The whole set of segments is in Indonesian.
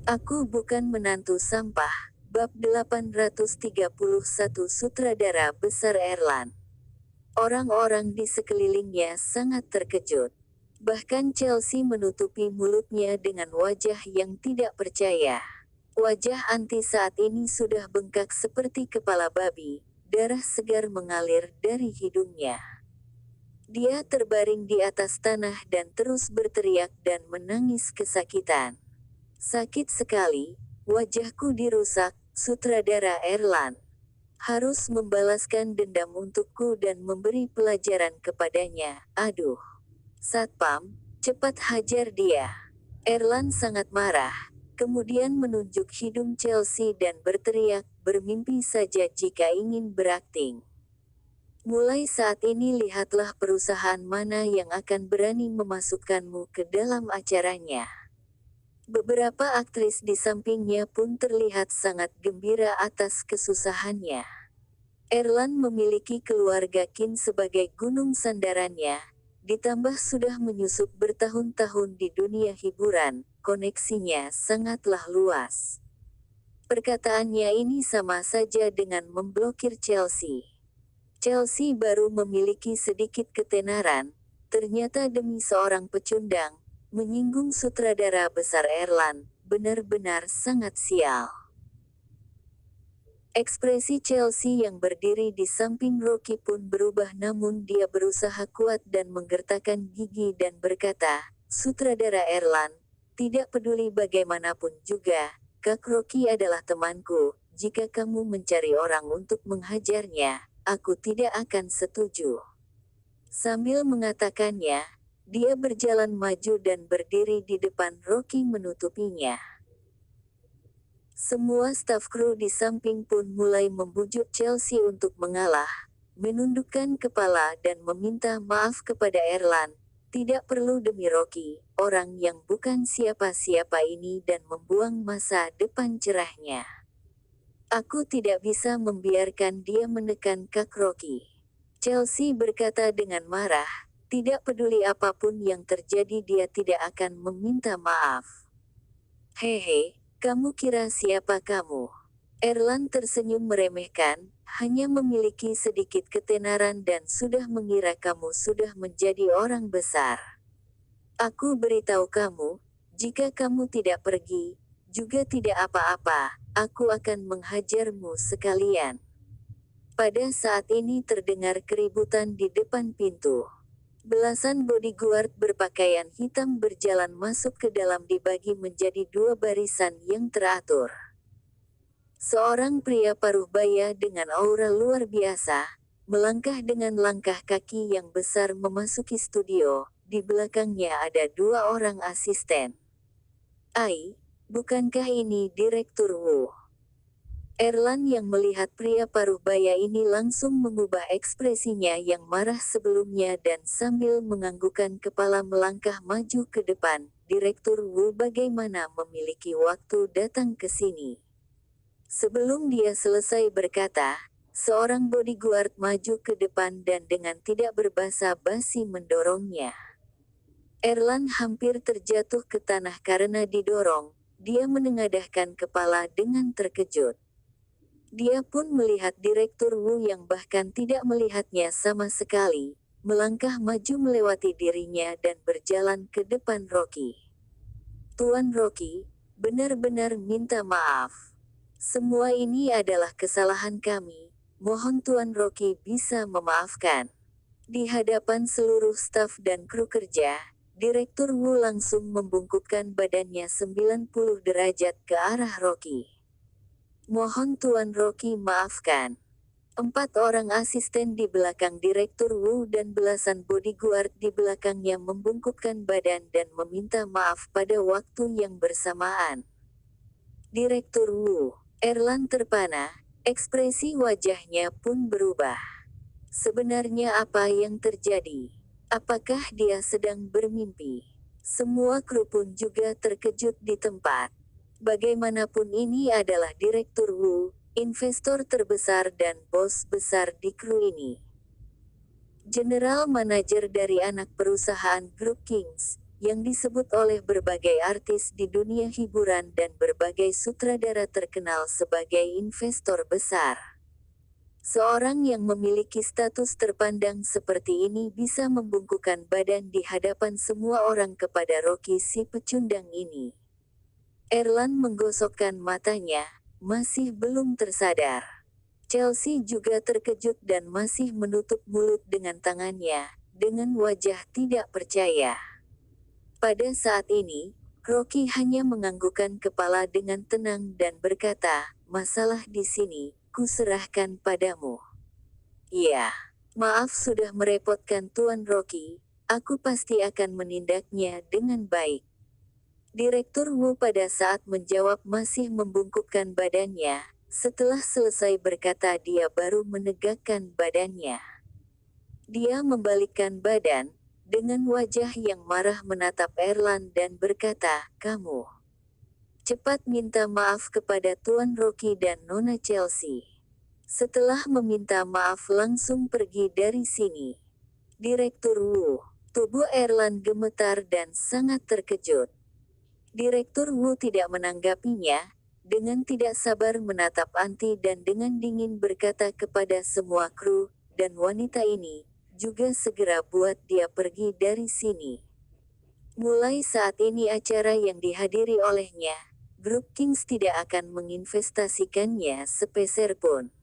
Aku bukan menantu sampah. Bab 831 Sutradara Besar Erlan. Orang-orang di sekelilingnya sangat terkejut. Bahkan Chelsea menutupi mulutnya dengan wajah yang tidak percaya. Wajah Anti saat ini sudah bengkak seperti kepala babi, darah segar mengalir dari hidungnya. Dia terbaring di atas tanah dan terus berteriak dan menangis kesakitan. Sakit sekali, wajahku dirusak, sutradara Erlan. Harus membalaskan dendam untukku dan memberi pelajaran kepadanya. Aduh. Satpam, cepat hajar dia. Erlan sangat marah. Kemudian menunjuk hidung Chelsea dan berteriak, bermimpi saja jika ingin berakting. Mulai saat ini lihatlah perusahaan mana yang akan berani memasukkanmu ke dalam acaranya. Beberapa aktris di sampingnya pun terlihat sangat gembira atas kesusahannya. Erlan memiliki keluarga kin sebagai gunung sandarannya, ditambah sudah menyusup bertahun-tahun di dunia hiburan, koneksinya sangatlah luas. Perkataannya ini sama saja dengan memblokir Chelsea. Chelsea baru memiliki sedikit ketenaran, ternyata demi seorang pecundang, menyinggung sutradara besar Erlan, benar-benar sangat sial. Ekspresi Chelsea yang berdiri di samping Rocky pun berubah namun dia berusaha kuat dan menggertakkan gigi dan berkata, Sutradara Erlan, tidak peduli bagaimanapun juga, Kak Rocky adalah temanku, jika kamu mencari orang untuk menghajarnya, aku tidak akan setuju. Sambil mengatakannya, dia berjalan maju dan berdiri di depan Rocky menutupinya. Semua staf kru di samping pun mulai membujuk Chelsea untuk mengalah, menundukkan kepala dan meminta maaf kepada Erlan. Tidak perlu demi Rocky, orang yang bukan siapa-siapa ini dan membuang masa depan cerahnya. Aku tidak bisa membiarkan dia menekan Kak Rocky. Chelsea berkata dengan marah, tidak peduli apapun yang terjadi dia tidak akan meminta maaf. Hehe, kamu kira siapa kamu? Erlan tersenyum meremehkan, hanya memiliki sedikit ketenaran dan sudah mengira kamu sudah menjadi orang besar. Aku beritahu kamu, jika kamu tidak pergi, juga tidak apa-apa, aku akan menghajarmu sekalian. Pada saat ini terdengar keributan di depan pintu. Belasan bodyguard berpakaian hitam berjalan masuk ke dalam dibagi menjadi dua barisan yang teratur. Seorang pria paruh baya dengan aura luar biasa, melangkah dengan langkah kaki yang besar memasuki studio, di belakangnya ada dua orang asisten. Ai, bukankah ini Direktur Wu? Erlan yang melihat pria paruh baya ini langsung mengubah ekspresinya yang marah sebelumnya dan sambil menganggukkan kepala melangkah maju ke depan. Direktur Wu bagaimana memiliki waktu datang ke sini? Sebelum dia selesai berkata, seorang bodyguard maju ke depan dan dengan tidak berbasa basi mendorongnya. Erlan hampir terjatuh ke tanah karena didorong. Dia menengadahkan kepala dengan terkejut. Dia pun melihat Direktur Wu yang bahkan tidak melihatnya sama sekali, melangkah maju melewati dirinya dan berjalan ke depan Rocky. Tuan Rocky, benar-benar minta maaf. Semua ini adalah kesalahan kami, mohon Tuan Rocky bisa memaafkan. Di hadapan seluruh staf dan kru kerja, Direktur Wu langsung membungkukkan badannya 90 derajat ke arah Rocky. Mohon Tuan Rocky maafkan. 4 orang asisten di belakang Direktur Wu dan belasan bodyguard di belakangnya membungkukkan badan dan meminta maaf pada waktu yang bersamaan. Direktur Wu, Erlan terpana, ekspresi wajahnya pun berubah. Sebenarnya apa yang terjadi? Apakah dia sedang bermimpi? Semua kru pun juga terkejut di tempat. Bagaimanapun ini adalah Direktur Wu, investor terbesar dan bos besar di kru ini. General manajer dari anak perusahaan Grup Kings, yang disebut oleh berbagai artis di dunia hiburan dan berbagai sutradara terkenal sebagai investor besar. Seorang yang memiliki status terpandang seperti ini bisa membungkukkan badan di hadapan semua orang kepada Rocky si pecundang ini. Erlan menggosokkan matanya, masih belum tersadar. Chelsea juga terkejut dan masih menutup mulut dengan tangannya, dengan wajah tidak percaya. Pada saat ini, Rocky hanya menganggukkan kepala dengan tenang dan berkata, "Masalah di sini, kuserahkan padamu." "Ya, maaf sudah merepotkan Tuan Rocky, aku pasti akan menindaknya dengan baik." Direktur Wu pada saat menjawab masih membungkukkan badannya. Setelah selesai berkata dia baru menegakkan badannya. Dia membalikkan badan, dengan wajah yang marah menatap Erlan dan berkata, "Kamu cepat minta maaf kepada Tuan Rocky dan Nona Chelsea." Setelah meminta maaf langsung pergi dari sini. Direktur Wu. Tubuh Erlan gemetar dan sangat terkejut. Direktur Wu tidak menanggapinya, dengan tidak sabar menatap Anti dan dengan dingin berkata kepada semua kru, dan wanita ini, juga segera buat dia pergi dari sini. Mulai saat ini acara yang dihadiri olehnya, grup Kings tidak akan menginvestasikannya sepeser pun.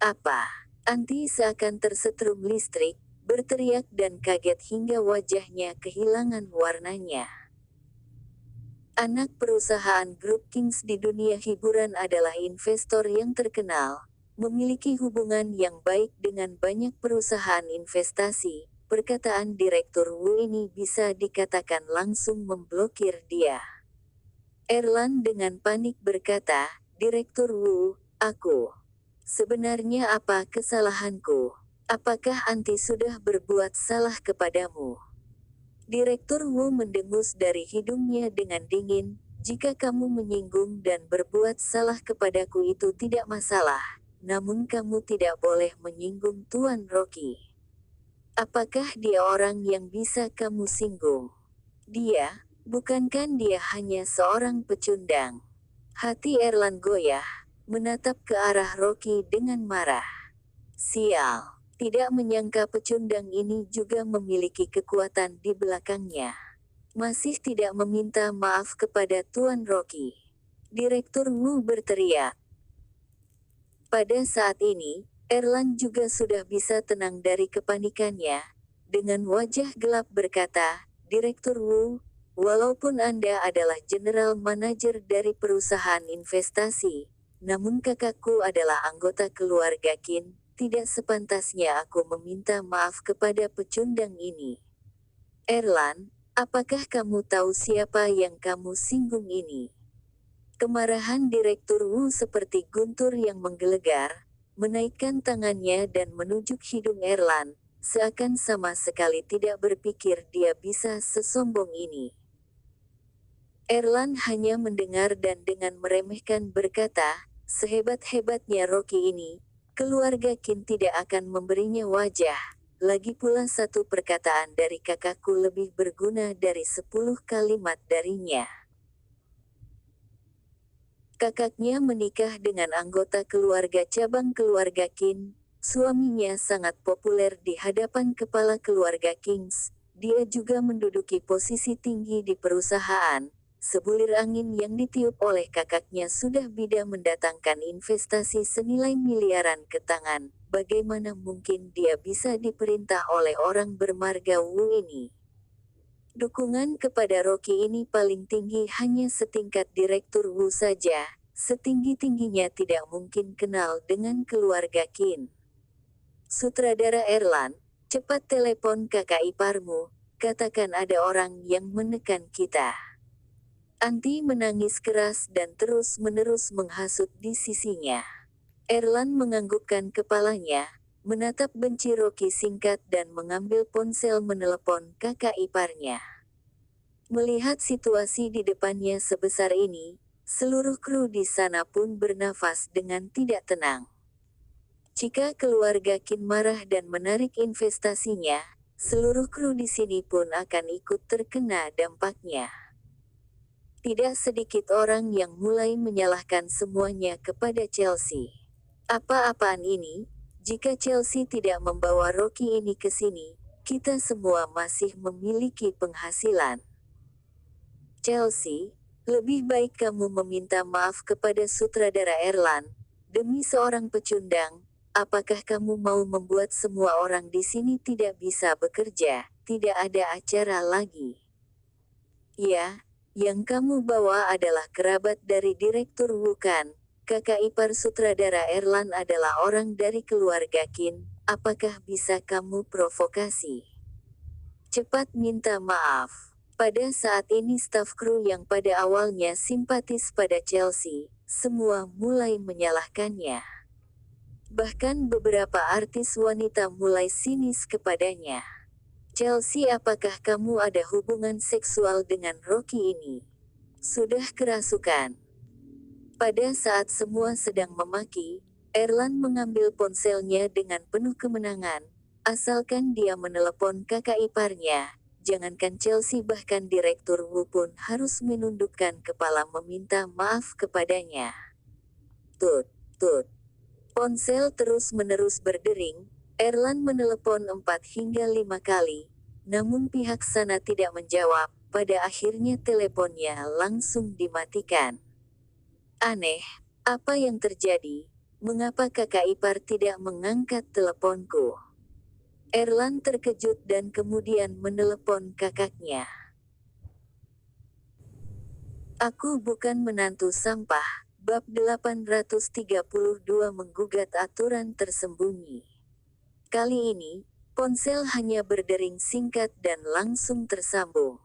"Apa?" Anti seakan tersetrum listrik, berteriak dan kaget hingga wajahnya kehilangan warnanya. Anak perusahaan grup Kings di dunia hiburan adalah investor yang terkenal, memiliki hubungan yang baik dengan banyak perusahaan investasi. Perkataan Direktur Wu ini bisa dikatakan langsung memblokir dia. Erlan dengan panik berkata, "Direktur Wu, sebenarnya apa kesalahanku? Apakah Anti sudah berbuat salah kepadamu?" Direktur Wu mendengus dari hidungnya dengan dingin, "Jika kamu menyinggung dan berbuat salah kepadaku itu tidak masalah, namun kamu tidak boleh menyinggung Tuan Rocky. Apakah dia orang yang bisa kamu singgung? Bukankah dia hanya seorang pecundang?" Hati Erlan goyah, menatap ke arah Rocky dengan marah. Sial. Tidak menyangka pecundang ini juga memiliki kekuatan di belakangnya. Masih tidak meminta maaf kepada Tuan Rocky. Direktur Wu berteriak. Pada saat ini, Erlan juga sudah bisa tenang dari kepanikannya. Dengan wajah gelap berkata, "Direktur Wu, walaupun Anda adalah general manajer dari perusahaan investasi, namun kakakku adalah anggota keluarga Qin. Tidak sepantasnya aku meminta maaf kepada pecundang ini." "Erlan, apakah kamu tahu siapa yang kamu singgung ini?" Kemarahan Direktur Wu seperti guntur yang menggelegar, menaikkan tangannya dan menunjuk hidung Erlan, seakan sama sekali tidak berpikir dia bisa sesombong ini. Erlan hanya mendengar dan dengan meremehkan berkata, "Sehebat-hebatnya Rocky ini, keluarga Qin tidak akan memberinya wajah. Lagi pula satu perkataan dari kakakku lebih berguna dari 10 kalimat darinya." Kakaknya menikah dengan anggota keluarga cabang keluarga Qin, suaminya sangat populer di hadapan kepala keluarga Kings, dia juga menduduki posisi tinggi di perusahaan. Sebulir angin yang ditiup oleh kakaknya sudah bisa mendatangkan investasi senilai miliaran ke tangan. Bagaimana mungkin dia bisa diperintah oleh orang bermarga Wu ini? Dukungan kepada Rocky ini paling tinggi hanya setingkat Direktur Wu saja, setinggi-tingginya tidak mungkin kenal dengan keluarga Qin. Sutradara Erlan, cepat telepon kakak iparmu, katakan ada orang yang menekan kita. Anti menangis keras dan terus-menerus menghasut di sisinya. Erlan menganggukkan kepalanya, menatap benci Rocky singkat dan mengambil ponsel menelepon kakak iparnya. Melihat situasi di depannya sebesar ini, seluruh kru di sana pun bernafas dengan tidak tenang. Jika keluarga Qin marah dan menarik investasinya, seluruh kru di sini pun akan ikut terkena dampaknya. Tidak sedikit orang yang mulai menyalahkan semuanya kepada Chelsea. Apa-apaan ini? Jika Chelsea tidak membawa Rocky ini ke sini, kita semua masih memiliki penghasilan. Chelsea, lebih baik kamu meminta maaf kepada sutradara Erlan. Demi seorang pecundang, apakah kamu mau membuat semua orang di sini tidak bisa bekerja, tidak ada acara lagi? Ya, yang kamu bawa adalah kerabat dari Direktur bukan? Kakak ipar sutradara Erlan adalah orang dari keluarga Kin, apakah bisa kamu provokasi? Cepat minta maaf. Pada saat ini staf kru yang pada awalnya simpatis pada Chelsea, semua mulai menyalahkannya. Bahkan beberapa artis wanita mulai sinis kepadanya. Chelsea, apakah kamu ada hubungan seksual dengan Rocky ini? Sudah kerasukan. Pada saat semua sedang memaki, Erlan mengambil ponselnya dengan penuh kemenangan. Asalkan dia menelepon kakak iparnya, jangankan Chelsea bahkan Direktur Wu pun harus menundukkan kepala meminta maaf kepadanya. Tut, tut. Ponsel terus-menerus berdering, Erlan menelepon 4 hingga 5 kali, namun pihak sana tidak menjawab, pada akhirnya teleponnya langsung dimatikan. Aneh, apa yang terjadi? Mengapa kakak ipar tidak mengangkat teleponku? Erlan terkejut dan kemudian menelepon kakaknya. Aku bukan menantu sampah. Bab 832 menggugat aturan tersembunyi. Kali ini, ponsel hanya berdering singkat dan langsung tersambung.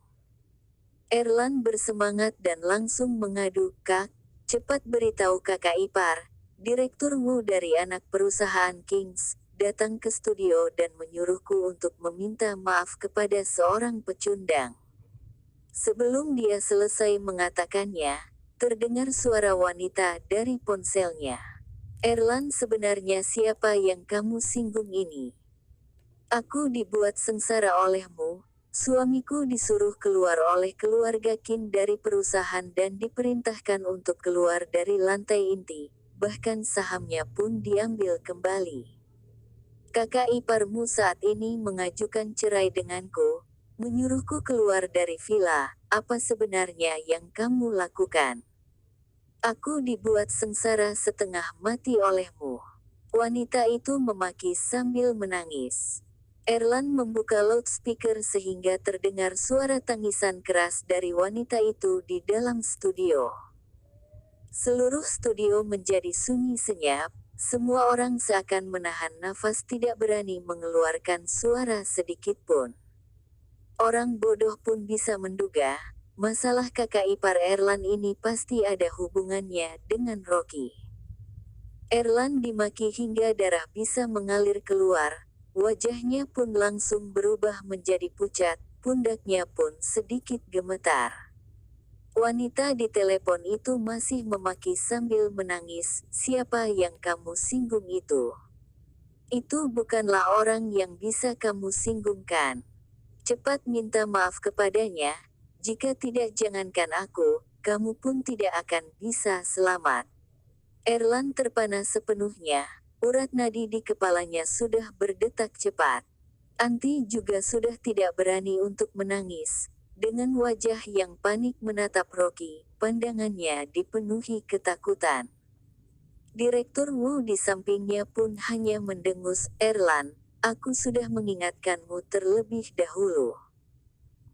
Erlan bersemangat dan langsung mengadu, "Kak, cepat beritahu kakak ipar, Direktur Wu dari anak perusahaan Kings, datang ke studio dan menyuruhku untuk meminta maaf kepada seorang pecundang." Sebelum dia selesai mengatakannya, terdengar suara wanita dari ponselnya. "Erlan, sebenarnya siapa yang kamu singgung ini? Aku dibuat sengsara olehmu. Suamiku disuruh keluar oleh keluarga Kin dari perusahaan dan diperintahkan untuk keluar dari lantai inti, bahkan sahamnya pun diambil kembali. Kakak iparmu saat ini mengajukan cerai denganku, menyuruhku keluar dari villa. Apa sebenarnya yang kamu lakukan? Aku dibuat sengsara setengah mati olehmu." Wanita itu memaki sambil menangis. Erlan membuka loudspeaker sehingga terdengar suara tangisan keras dari wanita itu di dalam studio. Seluruh studio menjadi sunyi senyap, semua orang seakan menahan nafas tidak berani mengeluarkan suara sedikit pun. Orang bodoh pun bisa menduga, masalah kakak ipar Erlan ini pasti ada hubungannya dengan Rocky. Erlan dimaki hingga darah bisa mengalir keluar, wajahnya pun langsung berubah menjadi pucat, pundaknya pun sedikit gemetar. Wanita di telepon itu masih memaki sambil menangis, "Siapa yang kamu singgung itu? Itu bukanlah orang yang bisa kamu singgungkan. Cepat minta maaf kepadanya, jika tidak jangankan aku, kamu pun tidak akan bisa selamat." Erlan terpana sepenuhnya, urat nadi di kepalanya sudah berdetak cepat. Anti juga sudah tidak berani untuk menangis. Dengan wajah yang panik menatap Rocky, pandangannya dipenuhi ketakutan. Direktur Wu di sampingnya pun hanya mendengus, "Erlan, aku sudah mengingatkanmu terlebih dahulu."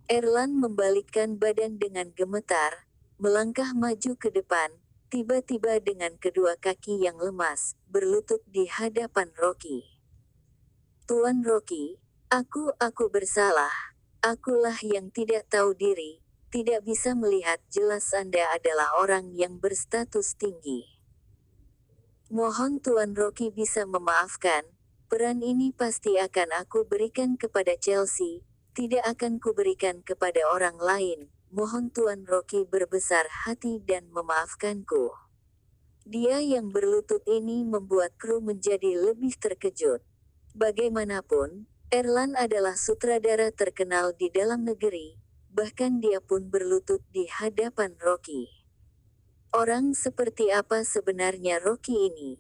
Erlan membalikkan badan dengan gemetar, melangkah maju ke depan, tiba-tiba dengan kedua kaki yang lemas, berlutut di hadapan Rocky. "Tuan Rocky, aku bersalah. Akulah yang tidak tahu diri, tidak bisa melihat jelas Anda adalah orang yang berstatus tinggi. Mohon Tuan Rocky bisa memaafkan, peran ini pasti akan aku berikan kepada Chelsea, tidak akan kuberikan kepada orang lain. Mohon Tuan Rocky berbesar hati dan memaafkanku." Dia yang berlutut ini membuat kru menjadi lebih terkejut. Bagaimanapun, Erlan adalah sutradara terkenal di dalam negeri, bahkan dia pun berlutut di hadapan Rocky. Orang seperti apa sebenarnya Rocky ini?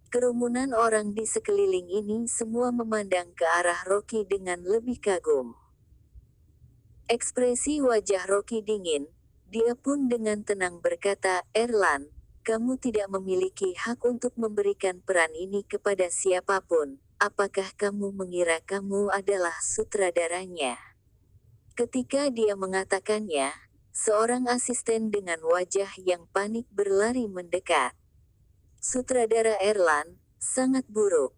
Kerumunan orang di sekeliling ini semua memandang ke arah Rocky dengan lebih kagum. Ekspresi wajah Rocky dingin, dia pun dengan tenang berkata, "Erlan, kamu tidak memiliki hak untuk memberikan peran ini kepada siapapun. Apakah kamu mengira kamu adalah sutradaranya?" Ketika dia mengatakannya, seorang asisten dengan wajah yang panik berlari mendekat. Sutradara Erlan, sangat buruk.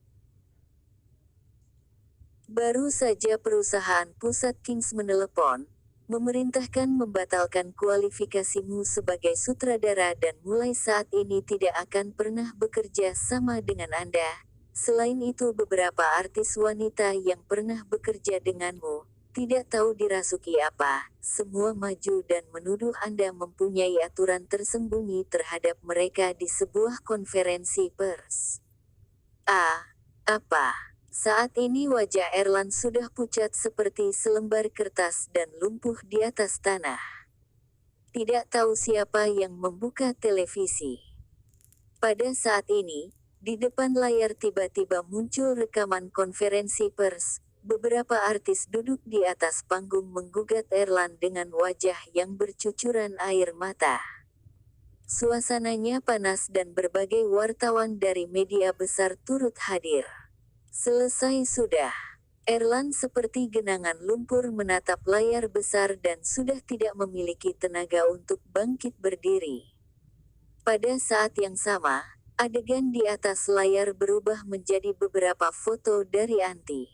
Baru saja perusahaan pusat Kings menelepon, memerintahkan membatalkan kualifikasimu sebagai sutradara dan mulai saat ini tidak akan pernah bekerja sama dengan Anda. Selain itu beberapa artis wanita yang pernah bekerja denganmu, tidak tahu dirasuki apa, semua maju dan menuduh Anda mempunyai aturan tersembunyi terhadap mereka di sebuah konferensi pers. Apa? Saat ini wajah Erlan sudah pucat seperti selembar kertas dan lumpuh di atas tanah. Tidak tahu siapa yang membuka televisi. Pada saat ini, di depan layar tiba-tiba muncul rekaman konferensi pers. Beberapa artis duduk di atas panggung menggugat Erlan dengan wajah yang bercucuran air mata. Suasananya panas dan berbagai wartawan dari media besar turut hadir. Selesai sudah. Erlan seperti genangan lumpur menatap layar besar dan sudah tidak memiliki tenaga untuk bangkit berdiri. Pada saat yang sama, adegan di atas layar berubah menjadi beberapa foto dari Anti.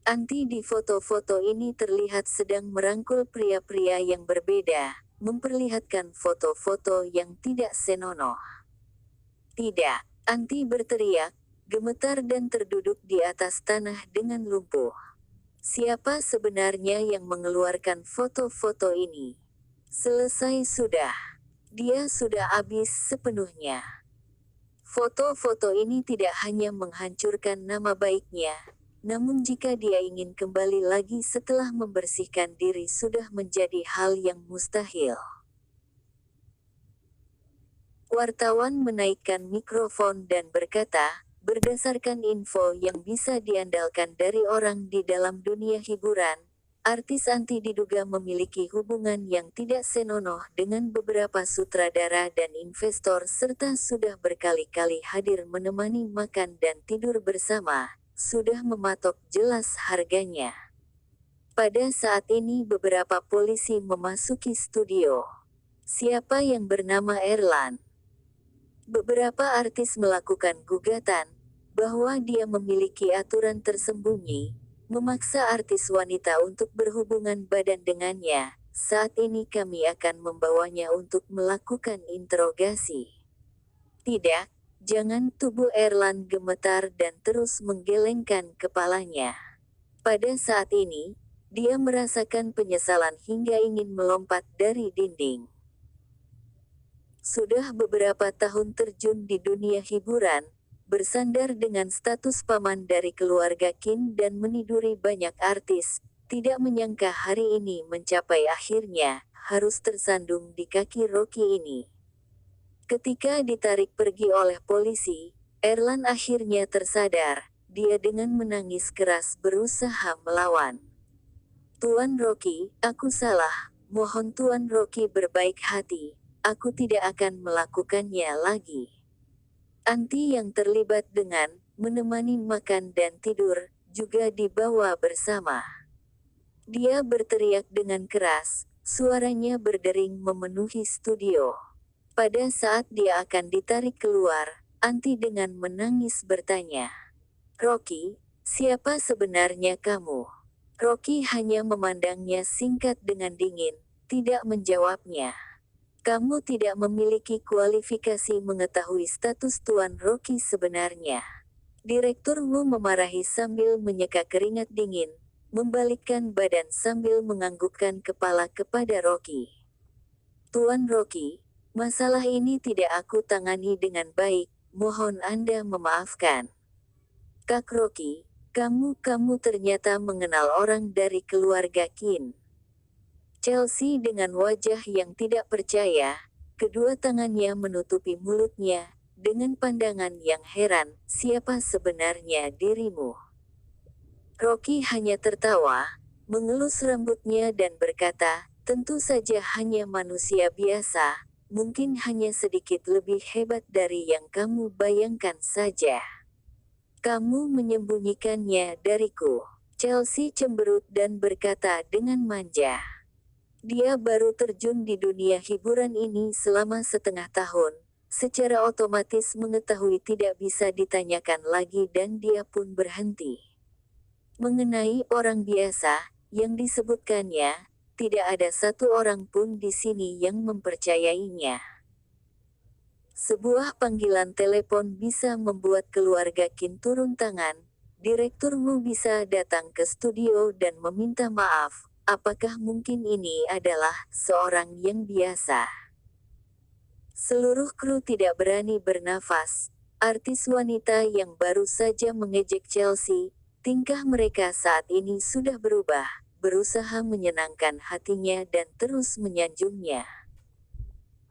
Anti di foto-foto ini terlihat sedang merangkul pria-pria yang berbeda, memperlihatkan foto-foto yang tidak senonoh. Tidak, Anti berteriak, gemetar dan terduduk di atas tanah dengan lumpuh. Siapa sebenarnya yang mengeluarkan foto-foto ini? Selesai sudah. Dia sudah habis sepenuhnya. Foto-foto ini tidak hanya menghancurkan nama baiknya, namun jika dia ingin kembali lagi setelah membersihkan diri sudah menjadi hal yang mustahil. Wartawan menaikkan mikrofon dan berkata, berdasarkan info yang bisa diandalkan dari orang di dalam dunia hiburan, artis Anti diduga memiliki hubungan yang tidak senonoh dengan beberapa sutradara dan investor serta sudah berkali-kali hadir menemani makan dan tidur bersama, sudah mematok jelas harganya. Pada saat ini beberapa polisi memasuki studio. Siapa yang bernama Erlan? Beberapa artis melakukan gugatan, bahwa dia memiliki aturan tersembunyi, memaksa artis wanita untuk berhubungan badan dengannya. Saat ini kami akan membawanya untuk melakukan interogasi. Tidak, jangan, tubuh Erlan gemetar dan terus menggelengkan kepalanya. Pada saat ini, dia merasakan penyesalan hingga ingin melompat dari dinding. Sudah beberapa tahun terjun di dunia hiburan, bersandar dengan status paman dari keluarga Kim dan meniduri banyak artis, tidak menyangka hari ini mencapai akhirnya, harus tersandung di kaki Rocky ini. Ketika ditarik pergi oleh polisi, Erlan akhirnya tersadar, dia dengan menangis keras berusaha melawan. "Tuan Rocky, aku salah, mohon Tuan Rocky berbaik hati, aku tidak akan melakukannya lagi." Anti yang terlibat dengan menemani makan dan tidur, juga dibawa bersama. Dia berteriak dengan keras, suaranya berdering memenuhi studio. Pada saat dia akan ditarik keluar, Anti dengan menangis bertanya, "Rocky, siapa sebenarnya kamu?" Rocky hanya memandangnya singkat dengan dingin, tidak menjawabnya. "Kamu tidak memiliki kualifikasi mengetahui status Tuan Rocky sebenarnya." Direkturmu memarahi sambil menyeka keringat dingin, membalikkan badan sambil menganggukkan kepala kepada Rocky. "Tuan Rocky, masalah ini tidak aku tangani dengan baik, mohon Anda memaafkan." "Kak Rocky, Kamu ternyata mengenal orang dari keluarga Qin. Chelsea dengan wajah yang tidak percaya, kedua tangannya menutupi mulutnya, dengan pandangan yang heran, siapa sebenarnya dirimu? Rocky hanya tertawa, mengelus rambutnya dan berkata, tentu saja hanya manusia biasa, mungkin hanya sedikit lebih hebat dari yang kamu bayangkan saja. Kamu menyembunyikannya dariku. Chelsea cemberut dan berkata dengan manja. Dia baru terjun di dunia hiburan ini selama setengah tahun, secara otomatis mengetahui tidak bisa ditanyakan lagi dan dia pun berhenti. Mengenai orang biasa, yang disebutkannya, tidak ada satu orang pun di sini yang mempercayainya. Sebuah panggilan telepon bisa membuat keluarga Qin turun tangan. Direkturmu bisa datang ke studio dan meminta maaf. Apakah mungkin ini adalah seorang yang biasa? Seluruh kru tidak berani bernafas. Artis wanita yang baru saja mengejek Chelsea, tingkah mereka saat ini sudah berubah, berusaha menyenangkan hatinya dan terus menyanjungnya.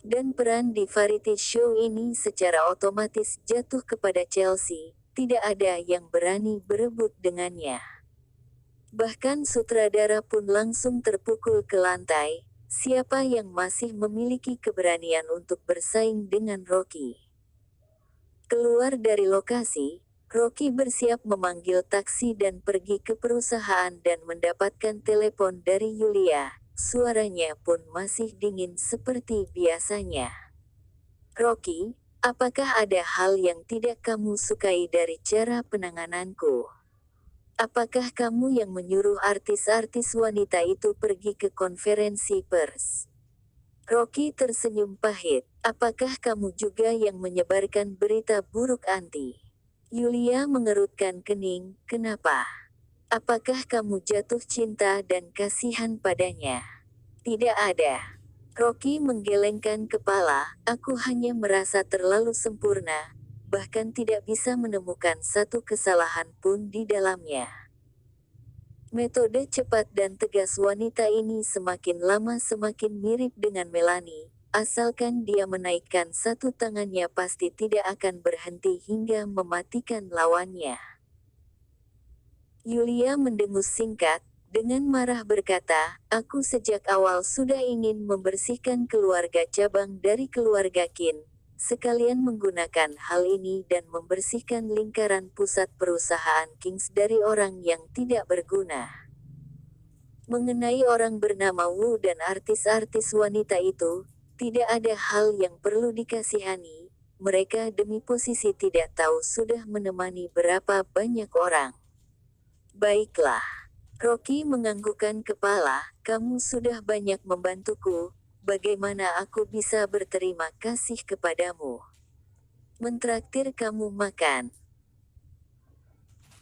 Dan peran di variety show ini secara otomatis jatuh kepada Chelsea, tidak ada yang berani berebut dengannya. Bahkan sutradara pun langsung terpukul ke lantai, siapa yang masih memiliki keberanian untuk bersaing dengan Rocky. Keluar dari lokasi, Rocky bersiap memanggil taksi dan pergi ke perusahaan dan mendapatkan telepon dari Yulia. Suaranya pun masih dingin seperti biasanya. Rocky, apakah ada hal yang tidak kamu sukai dari cara penangananku? Apakah kamu yang menyuruh artis-artis wanita itu pergi ke konferensi pers? Rocky tersenyum pahit. Apakah kamu juga yang menyebarkan berita buruk anti? Yulia mengerutkan kening, kenapa? Apakah kamu jatuh cinta dan kasihan padanya? Tidak ada. Rocky menggelengkan kepala, aku hanya merasa terlalu sempurna, bahkan tidak bisa menemukan satu kesalahan pun di dalamnya. Metode cepat dan tegas wanita ini semakin lama semakin mirip dengan Melanie, asalkan dia menaikkan satu tangannya pasti tidak akan berhenti hingga mematikan lawannya. Yulia mendengus singkat, dengan marah berkata, aku sejak awal sudah ingin membersihkan keluarga cabang dari keluarga Qin, sekalian menggunakan hal ini dan membersihkan lingkaran pusat perusahaan Kings dari orang yang tidak berguna. Mengenai orang bernama Wu dan artis-artis wanita itu, tidak ada hal yang perlu dikasihani, mereka demi posisi tidak tahu sudah menemani berapa banyak orang. Baiklah. Rocky menganggukkan kepala, kamu sudah banyak membantuku, bagaimana aku bisa berterima kasih kepadamu? Mentraktir kamu makan.